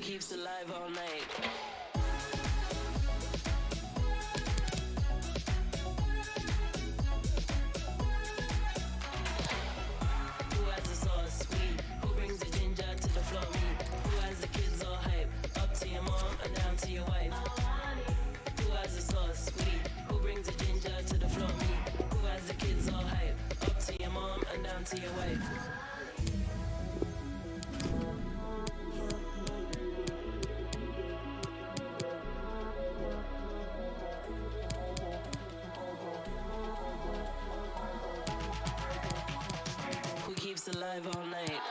keeps alive all night? Who has the sauce sweet? Who brings the ginger to the floor meat? Who has the kids all hype? Up to your mom and down to your wife. Who has the sauce sweet? Who brings the ginger to the floor meat? Who has the kids all hype? Up to your mom and down to your wife. Who keeps alive all night?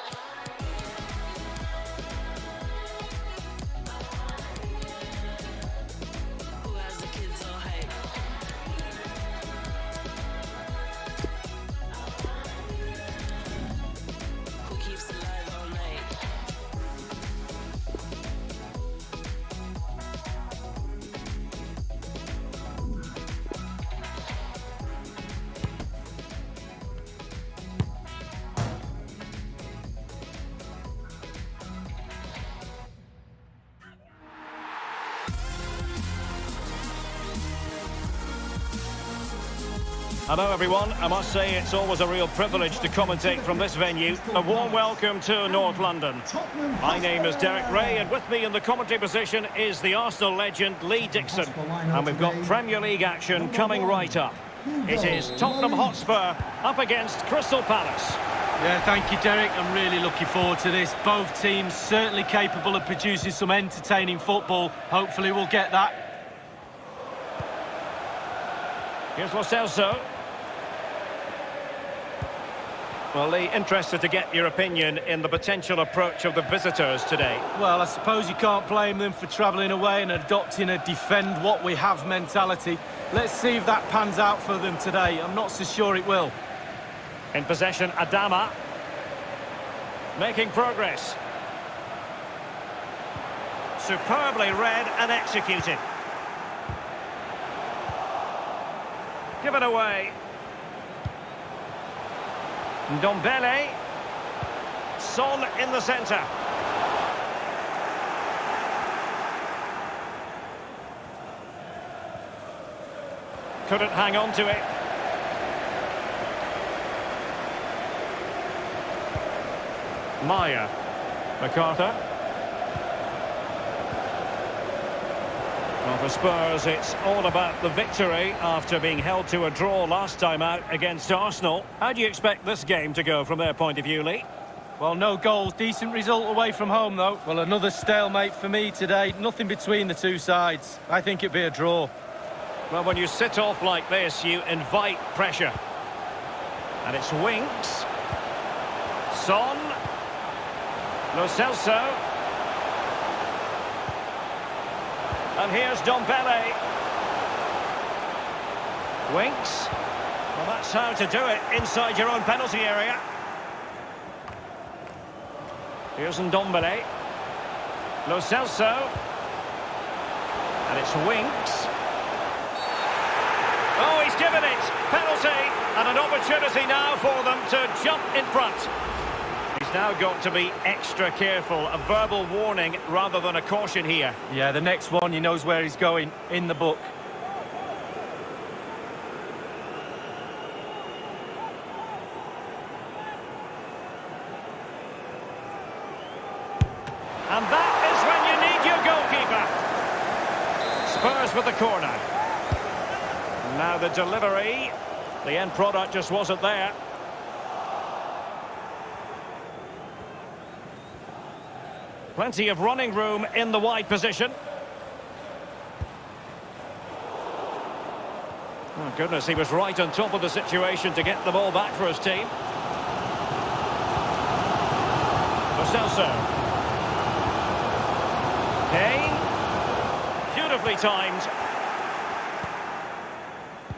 Who has the kids all hype? Who keeps alive all night? Hello everyone, I must say it's always a real privilege to commentate from this venue. A warm welcome to North London. My name is Derek Ray and with me in the commentary position is the Arsenal legend Lee Dixon. And we've got Premier League action coming right up. It is Tottenham Hotspur up against Crystal Palace. Yeah, thank you, Derek. I'm really looking forward to this. Both teams certainly capable of producing some entertaining football. Hopefully we'll get that. Here's Lo Celso. Well, Lee, interested to get your opinion in the potential approach of the visitors today. Well, I suppose you can't blame them for travelling away and adopting a defend what we have mentality. Let's see if that pans out for them today. I'm not so sure it will. In possession, Adama. Making progress. Superbly read and executed. Give it away. Ndombele. Son in the centre. Couldn't hang on to it. Maya. MacArthur. Well, for Spurs, it's all about the victory after being held to a draw last time out against Arsenal. How do you expect this game to go from their point of view, Lee? Well, no goals. Decent result away from home, though. Well, another stalemate for me today. Nothing between the two sides. I think it'd be a draw. Well, when you sit off like this, you invite pressure. And it's Winks. Son. Lo Celso. And here's Ndombele. Winks. Well, that's how to do it inside your own penalty area. Here's Ndombele. Lo Celso. And it's Winks. Oh, he's given it. Penalty. And an opportunity now for them to jump in front. He's now got to be extra careful. A verbal warning rather than a caution here. Yeah, the next one, he knows where he's going, in the book. And that is when you need your goalkeeper. Spurs with the corner. Now the delivery. The end product just wasn't there. Plenty of running room in the wide position. Oh, goodness, he was right on top of the situation to get the ball back for his team. Lo Celso. Kane. Beautifully timed.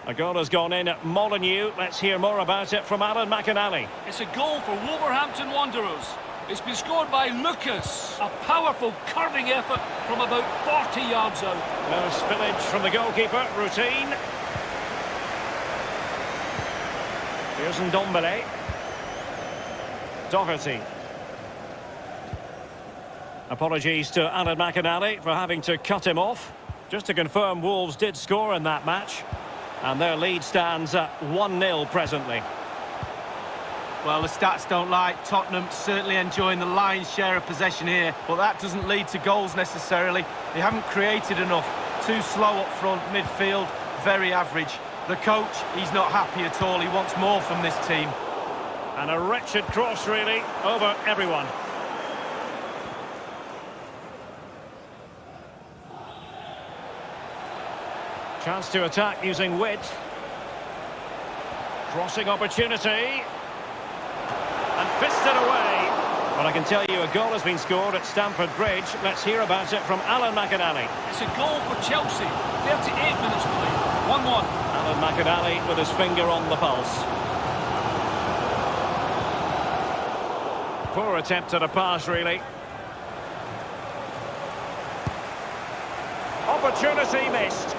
A goal has gone in at Molineux. Let's hear more about it from Alan McInally. It's a goal for Wolverhampton Wanderers. It's been scored by Lucas. A powerful curving effort from about 40 yards out. No spillage from the goalkeeper. Routine. Here's Ndombele. Doherty. Apologies to Alan McInally for having to cut him off. Just to confirm, Wolves did score in that match. And their lead stands at 1-0 presently. Well, the stats don't lie. Tottenham certainly enjoying the lion's share of possession here, but that doesn't lead to goals necessarily. They haven't created enough. Too slow up front, midfield, very average. The coach, he's not happy at all. He wants more from this team. And a wretched cross, really, over everyone. Chance to attack using width. Crossing opportunity. And fisted away. Well, I can tell you a goal has been scored at Stamford Bridge. Let's hear about it from Alan McInally. It's a goal for Chelsea. 38 minutes played. 1-1. Alan McInally with his finger on the pulse. Poor attempt at a pass, really. Opportunity missed.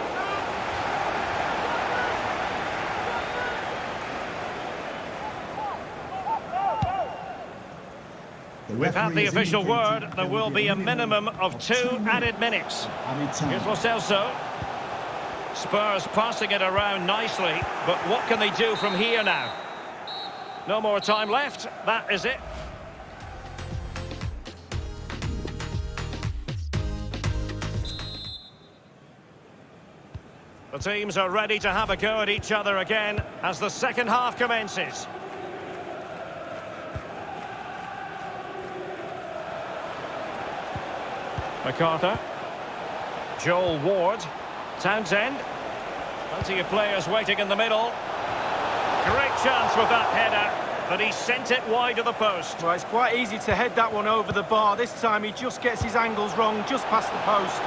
We've had the official word. There will be a minimum of 2 added minutes. Here's Lo Celso. Spurs passing it around nicely, but what can they do from here now? No more time left. That is it. The teams are ready to have a go at each other again as the second half commences. MacArthur. Joel Ward. Townsend. Plenty of players waiting in the middle. Great chance with that header, but he sent it wide of the post. Well, it's quite easy to head that one over the bar. This time he just gets his angles wrong, just past the post.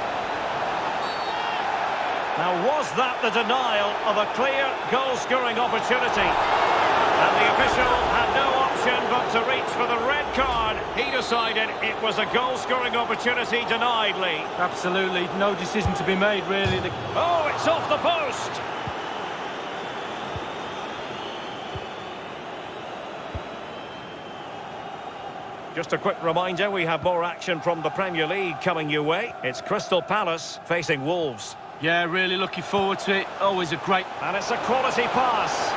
Now, was that the denial of a clear goal-scoring opportunity? And the official had no option but to reach for the red card. He decided it was a goal-scoring opportunity denied, Lee. Absolutely, no decision to be made, really. Oh, it's off the post! Just a quick reminder, we have more action from the Premier League coming your way. It's Crystal Palace facing Wolves. Yeah, really looking forward to it. Always a great... And it's a quality pass.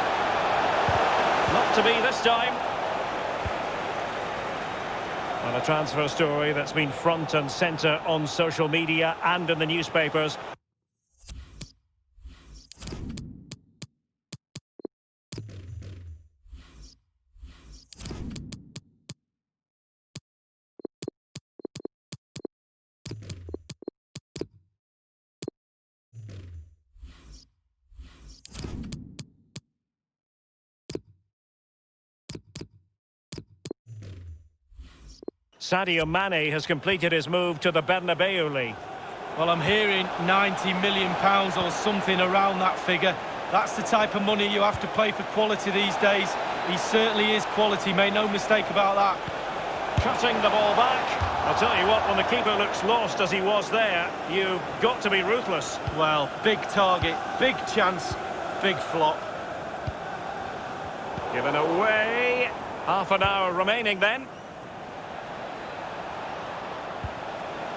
Not to be this time. And a transfer story that's been front and centre on social media and in the newspapers. Sadio Mane has completed his move to the Bernabeu League. Well, I'm hearing £90 million or something around that figure. That's the type of money you have to pay for quality these days. He certainly is quality, make no mistake about that. Cutting the ball back. I'll tell you what, when the keeper looks lost as he was there, you've got to be ruthless. Well, big target, big chance, big flop. Given away. Half an hour remaining then.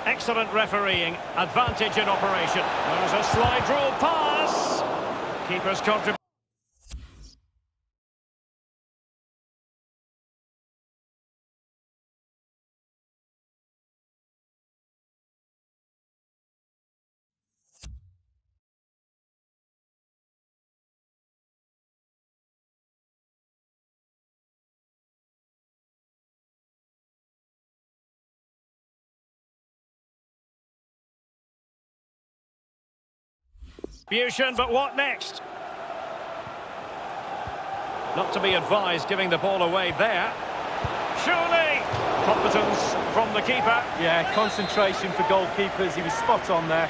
Excellent refereeing, advantage in operation. There's a slide rule pass. Keeper's contribution. But what next? Not to be advised giving the ball away there. Surely! Competence from the keeper. Yeah, concentration for goalkeepers. He was spot on there.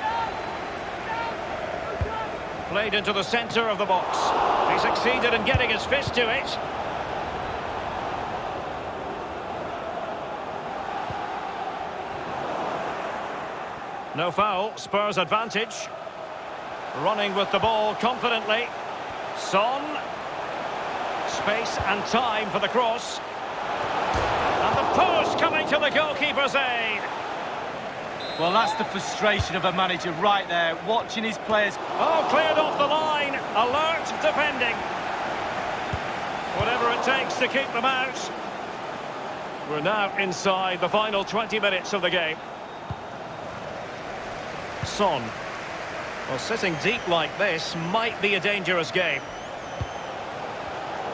Played into the centre of the box. He succeeded in getting his fist to it. No foul, Spurs advantage. Running with the ball confidently. Son. Space and time for the cross. And the post coming to the goalkeeper's aid. Well, that's the frustration of a manager right there, watching his players. Oh, cleared off the line. Alert defending. Whatever it takes to keep them out. We're now inside the final 20 minutes of the game. Son. Well, sitting deep like this might be a dangerous game.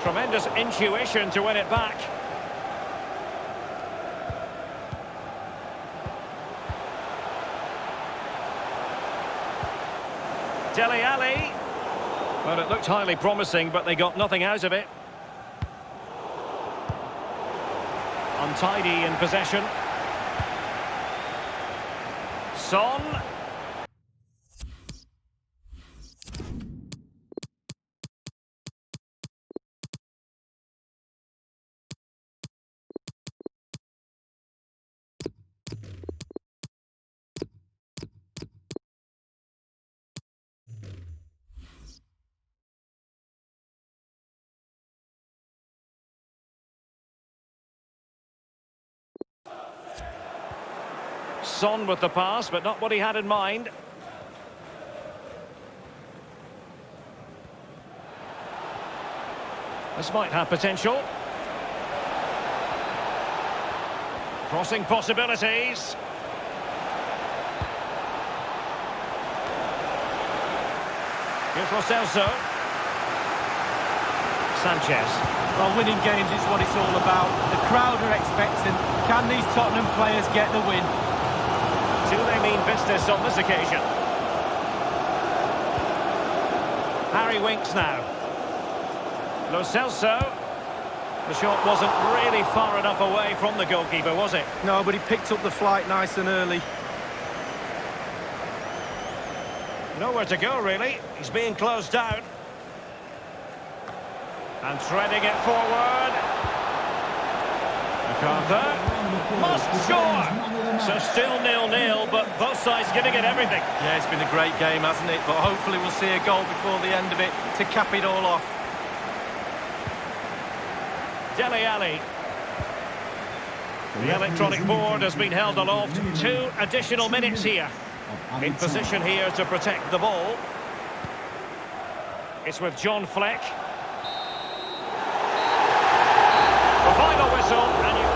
Tremendous intuition to win it back. Dele Alli. Well, it looked highly promising, but they got nothing out of it. Untidy in possession. Son. Son with the pass, but not what he had in mind. This might have potential. Crossing possibilities. Here's Lo Celso. Sanchez. Well, winning games is what it's all about. The crowd are expectant. Can these Tottenham players get the win? Do they mean business on this occasion? Harry Winks now. Lo Celso. The shot wasn't really far enough away from the goalkeeper, was it? No, but he picked up the flight nice and early. Nowhere to go, really. He's being closed down. And threading it forward. MacArthur must score. So still 0-0, but both sides giving it everything. Yeah, it's been a great game, hasn't it? But hopefully we'll see a goal before the end of it to cap it all off. Dele Alli. The electronic board has been held aloft. 2 additional minutes here. In position here to protect the ball. It's with John Fleck. The final whistle, and you...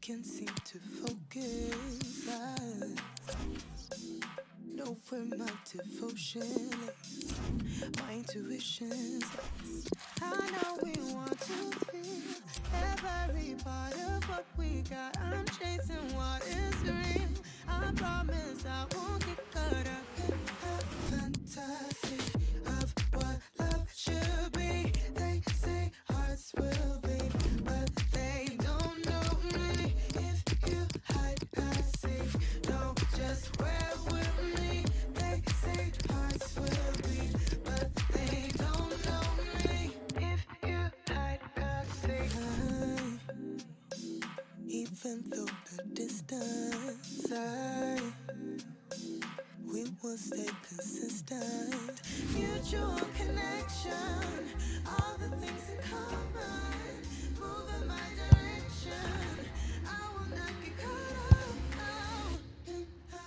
Can't seem to focus. I know where my devotion is, my intuition. I know we want to feel every part of what we got. I'm chasing what is real. I promise I won't get caught up in a fantasy of what love should be. They say hearts will beat, but they don't know me. If you hide, I see. No, just where with me. They say hearts will beat, but they don't know me. If you hide, I see. Even though the distance, we will stay consistent. Mutual connection, all the things in common, move in my direction. I will not get caught up in a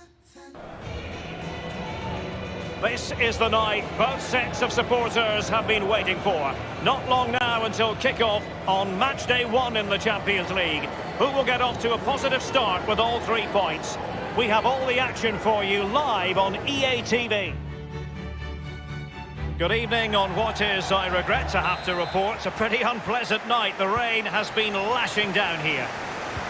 This is the night both sets of supporters have been waiting for. Not long now until kick-off on match day 1 in the Champions League. Who will get off to a positive start with all 3 points? We have all the action for you live on EA TV. Good evening on what is, I regret to have to report, a pretty unpleasant night. The rain has been lashing down here.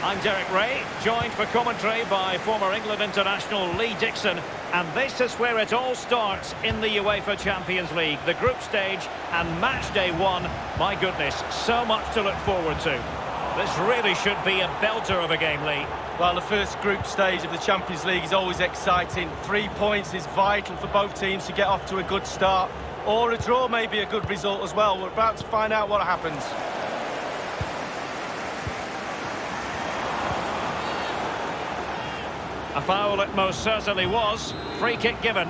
I'm Derek Ray, joined for commentary by former England international Lee Dixon. And this is where it all starts in the UEFA Champions League. The group stage and match day one. My goodness, so much to look forward to. This really should be a belter of a game, Lee. Well, the first group stage of the Champions League is always exciting. 3 points is vital for both teams to get off to a good start. Or a draw may be a good result as well. We're about to find out what happens. A foul it most certainly was. Free kick given.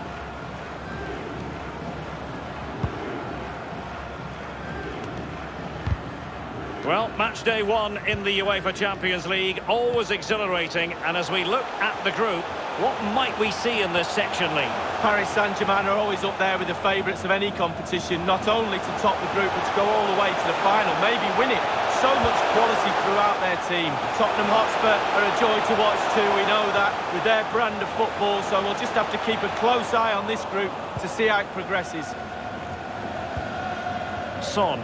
Well, match day one in the UEFA Champions League, always exhilarating. And as we look at the group, what might we see in this section, Lee? Paris Saint-Germain are always up there with the favourites of any competition, not only to top the group, but to go all the way to the final, maybe win it. So much quality throughout their team. Tottenham Hotspur are a joy to watch too, we know that, with their brand of football, so we'll just have to keep a close eye on this group to see how it progresses. Son.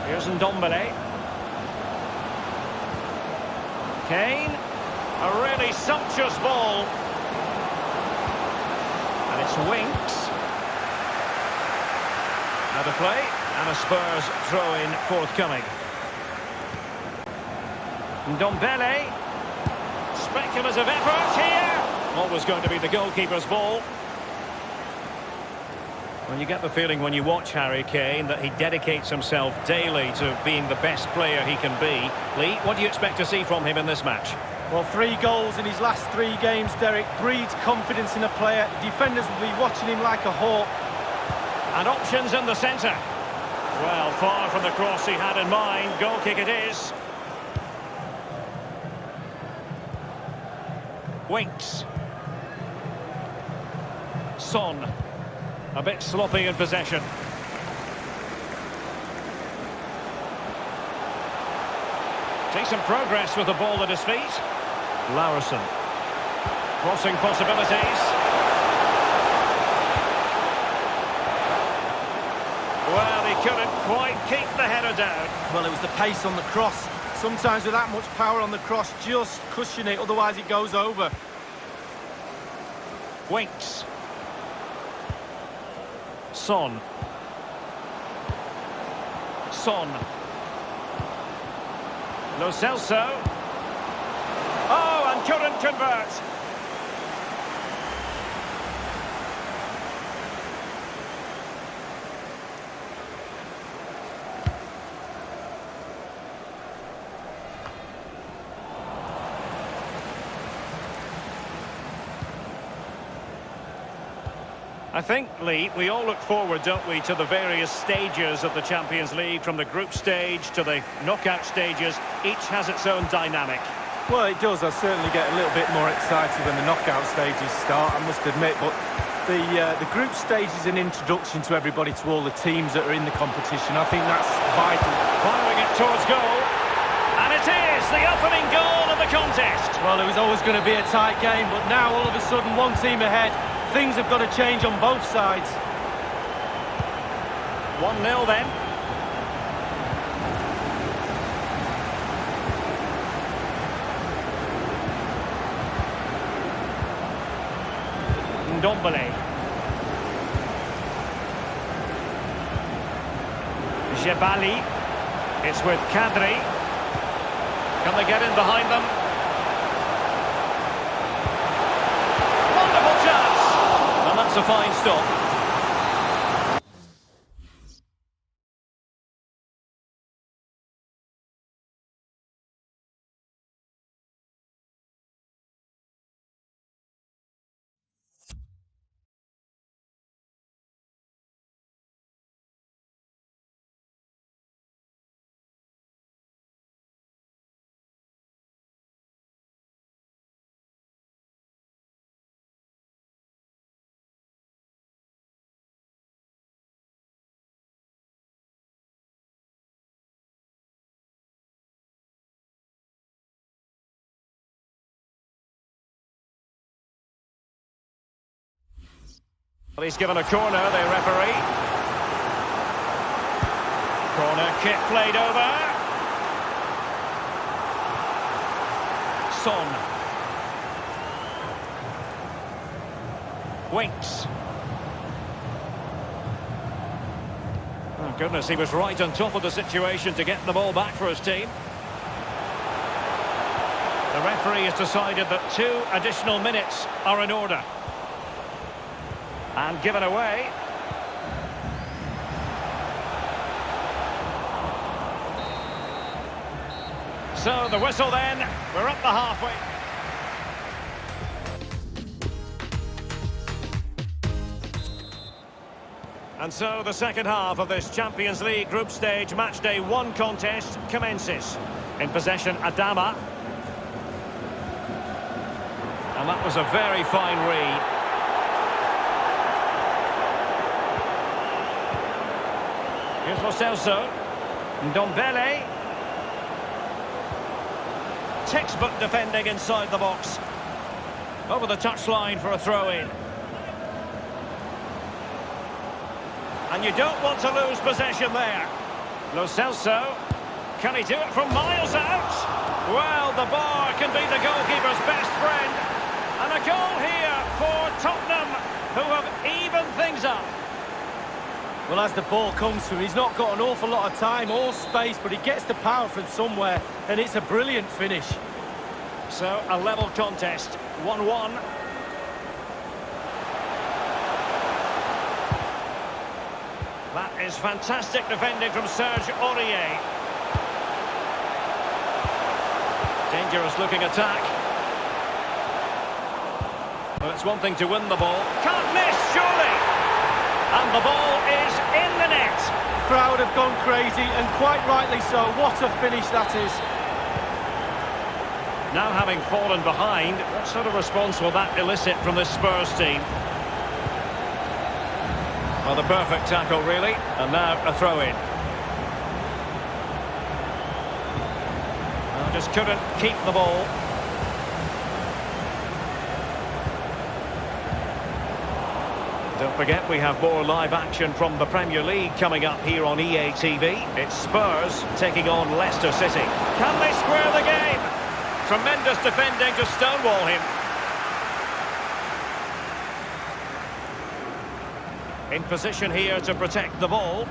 Here's Ndombele. Kane. A really sumptuous ball. And it's Winks. Out of play. And a Spurs throw-in forthcoming. Ndombele. Speculative effort here. Always going to be the goalkeeper's ball. Well, you get the feeling when you watch Harry Kane that he dedicates himself daily to being the best player he can be. Lee, what do you expect to see from him in this match? Well, 3 goals in his last 3 games, Derek, breeds confidence in a player. Defenders will be watching him like a hawk. And options in the centre. Well, far from the cross he had in mind. Goal kick it is. Winks. Son. A bit sloppy in possession. Decent progress with the ball at his feet. Larison. Crossing possibilities. Well, he couldn't quite keep the header down. Well, it was the pace on the cross. Sometimes with that much power on the cross, just cushion it, otherwise it goes over. Winks. Son. Son. Lo Celso. Oh, and couldn't convert. I think, Lee, we all look forward, don't we, to the various stages of the Champions League, from the group stage to the knockout stages. Each has its own dynamic. Well, it does. I certainly get a little bit more excited when the knockout stages start, I must admit. But the group stage is an introduction to everybody, to all the teams that are in the competition. I think that's vital. Firing it towards goal. And it is the opening goal of the contest. Well, it was always going to be a tight game, but now all of a sudden one team ahead. Things have got to change on both sides. 1-0 then. Ndombele. Jebali. It's with Kadri. Can they get in behind them? Wonderful chance! And that's a fine stop. Well, he's given a corner, the referee. Corner kick played over. Son. Winks. Oh goodness, he was right on top of the situation to get the ball back for his team. The referee has decided that 2 additional minutes are in order. And given away. So the whistle then, we're up the halfway. And so the second half of this Champions League group stage match day 1 contest commences. In possession, Adama. And that was a very fine read. Here's Lo Celso. Ndombele. Textbook defending inside the box. Over the touchline for a throw-in. And you don't want to lose possession there. Lo Celso. Can he do it from miles out? Well, the bar can be the goalkeeper's best friend. And a goal here for Tottenham, who have evened things up. Well, as the ball comes to him, he's not got an awful lot of time or space, but he gets the power from somewhere, and it's a brilliant finish. So, a level contest, 1-1. That is fantastic defending from Serge Aurier. Dangerous looking attack. Well, it's one thing to win the ball. Can't miss, surely! And the ball is in the net. The crowd have gone crazy, and quite rightly so. What a finish that is. Now having fallen behind, what sort of response will that elicit from this Spurs team? Well, the perfect tackle, really. And now a throw-in. Well, just couldn't keep the ball. Don't forget, we have more live action from the Premier League coming up here on EA TV. It's Spurs taking on Leicester City. Can they square the game? Tremendous defending to stonewall him. In position here to protect the ball.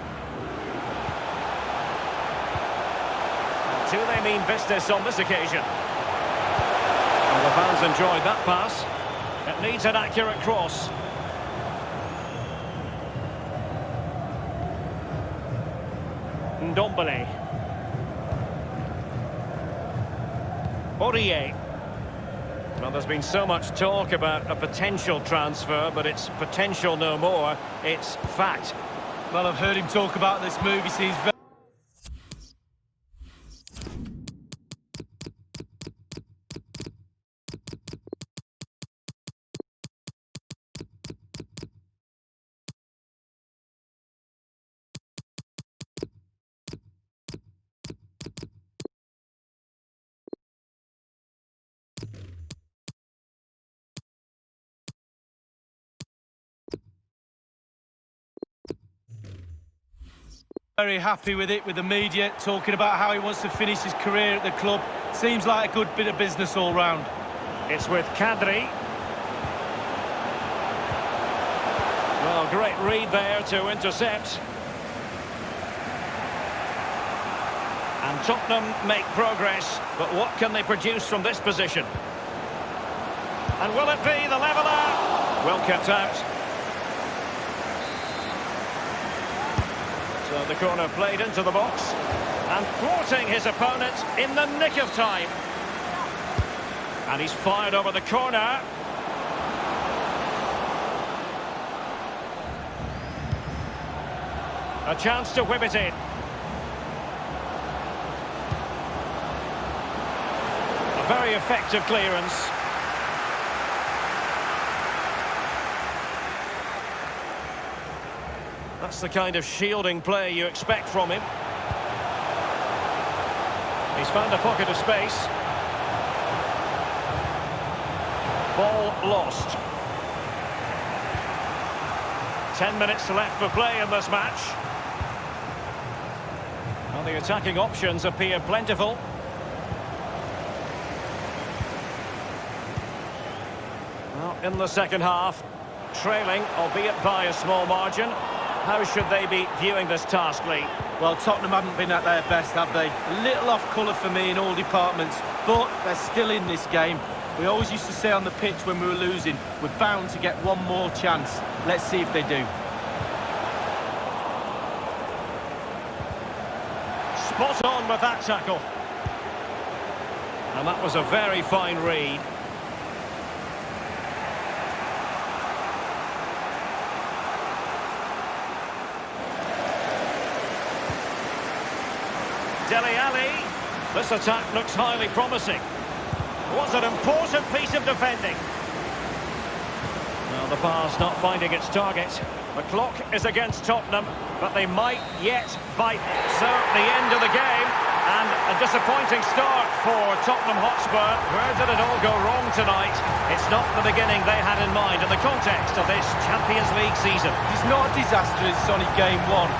Do they mean business on this occasion? And the fans enjoyed that pass. It needs an accurate cross. Ndombele. Aurier. Well, there's been so much talk about a potential transfer, but it's potential no more. It's fact. Well, I've heard him talk about this move. He seems very... Very happy with it, with the media talking about how he wants to finish his career at the club. Seems like a good bit of business all round. It's with Kadri. Well, great read there to intercept. And Tottenham make progress, but what can they produce from this position? And will it be the leveller? Well kept out. So the corner played into the box, and thwarting his opponent in the nick of time. And he's fired over the corner. A chance to whip it in. A very effective clearance. That's the kind of shielding play you expect from him. He's found a pocket of space. Ball lost. 10 minutes left for play in this match. Well, the attacking options appear plentiful. Well, in the second half, trailing, albeit by a small margin. How should they be viewing this task, Lee? Well, Tottenham haven't been at their best, have they? A little off colour for me in all departments, but they're still in this game. We always used to say on the pitch when we were losing, we're bound to get one more chance. Let's see if they do. Spot on with that tackle. And that was a very fine read. Dele Alli. This attack looks highly promising. Was an important piece of defending. Well, the pass not finding its target. The clock is against Tottenham, but they might yet bite. So, the end of the game, and a disappointing start for Tottenham Hotspur. Where did it all go wrong tonight? It's not the beginning they had in mind in the context of this Champions League season. It's not a disaster, it's only game one.